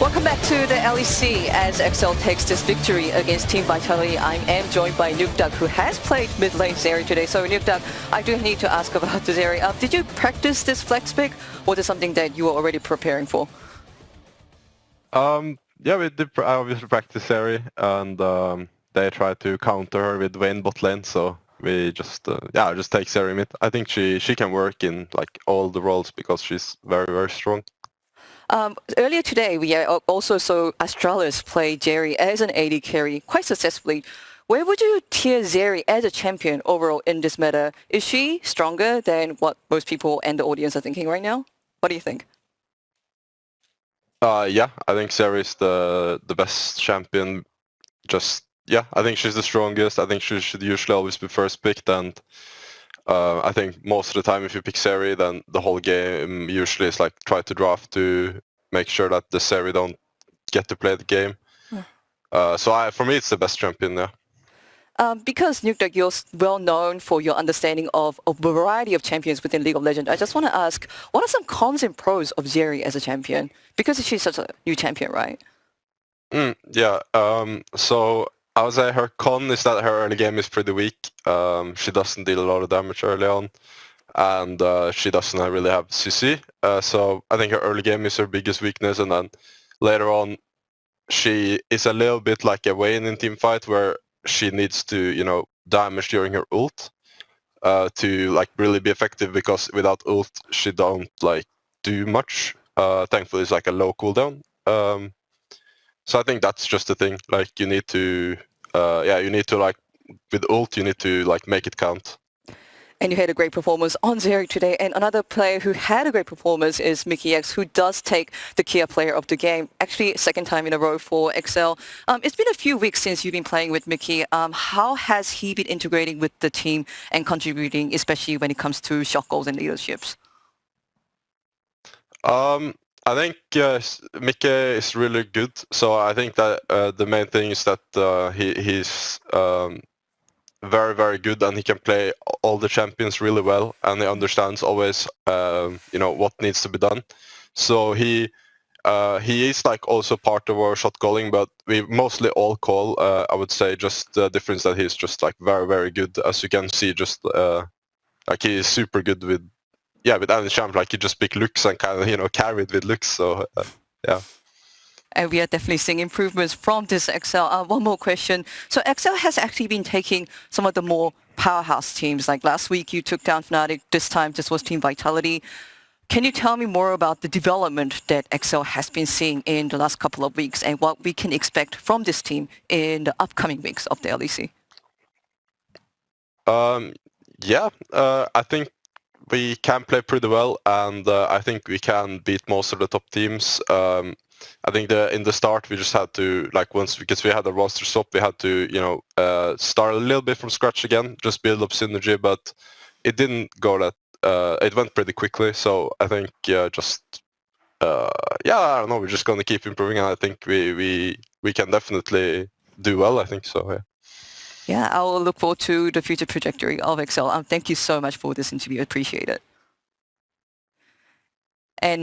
Welcome back to the LEC as XL takes this victory against Team Vitality. I am joined by Nukeduck, who has played mid lane Zeri today. So Nukeduck, I do need to ask about the Zeri. Did you practice this flex pick, or is it something that you were already preparing for? Yeah, we did obviously practice Zeri, and they tried to counter her with Vayne bot lane, so we just just take Zeri mid. I think she can work in like all the roles because she's very, very strong. Earlier today, we also saw Astralis play Zeri as an AD carry quite successfully. Where would you tier Zeri as a champion overall in this meta? Is she stronger than what most people and the audience are thinking right now? What do you think? Yeah, I think Zeri is the best champion. I think she's the strongest. I think she should usually always be first picked, and I think most of the time if you pick Zeri, then the whole game usually is like try to draft to make sure that the Zeri don't get to play the game. For me, it's the best champion, yeah. Because Nukeduck, you're well known for your understanding of a variety of champions within League of Legends, I just want to ask, what are some cons and pros of Zeri as a champion? Because she's such a new champion, right? So I would say her con is that her early game is pretty weak. She doesn't deal a lot of damage early on, and she doesn't really have CC. So I think her early game is her biggest weakness, and then later on, she is a little bit like a Vayne in teamfight where she needs to, damage during her ult to like really be effective, because without ult she don't like do much. Thankfully it's like a low cooldown. So I think that's just the thing. Like you need to like with ult you need to like make it count. And you had a great performance on Zeri today. And another player who had a great performance is Mickey X, who does take the Kia player of the game. Actually, second time in a row for XL. It's been a few weeks since you've been playing with Mickey. How has he been integrating with the team and contributing, especially when it comes to shot goals and leaderships? I think Mickey is really good. So I think that the main thing is that he's very, very good, and he can play all the champions really well, and he understands always what needs to be done. So he is like also part of our shot calling, but we mostly all call. I would say just the difference that he's just like very, very good, as you can see. Just like he is super good with any champ. Like he just pick looks and kind of carried with looks. So yeah. And we are definitely seeing improvements from this XL. One more question. So XL has actually been taking some of the more powerhouse teams. Like last week you took down Fnatic. This time this was Team Vitality. Can you tell me more about the development that XL has been seeing in the last couple of weeks and what we can expect from this team in the upcoming weeks of the LEC? I think we can play pretty well, and I think we can beat most of the top teams. I think in the start we just had to because we had a roster swap, we had to start a little bit from scratch again, just build up synergy. But it didn't go that. It went pretty quickly. So I think I don't know. We're just gonna keep improving, and I think we can definitely do well. I think so. Yeah. Yeah, I will look forward to the future trajectory of XL. Thank you so much for this interview. Appreciate it. And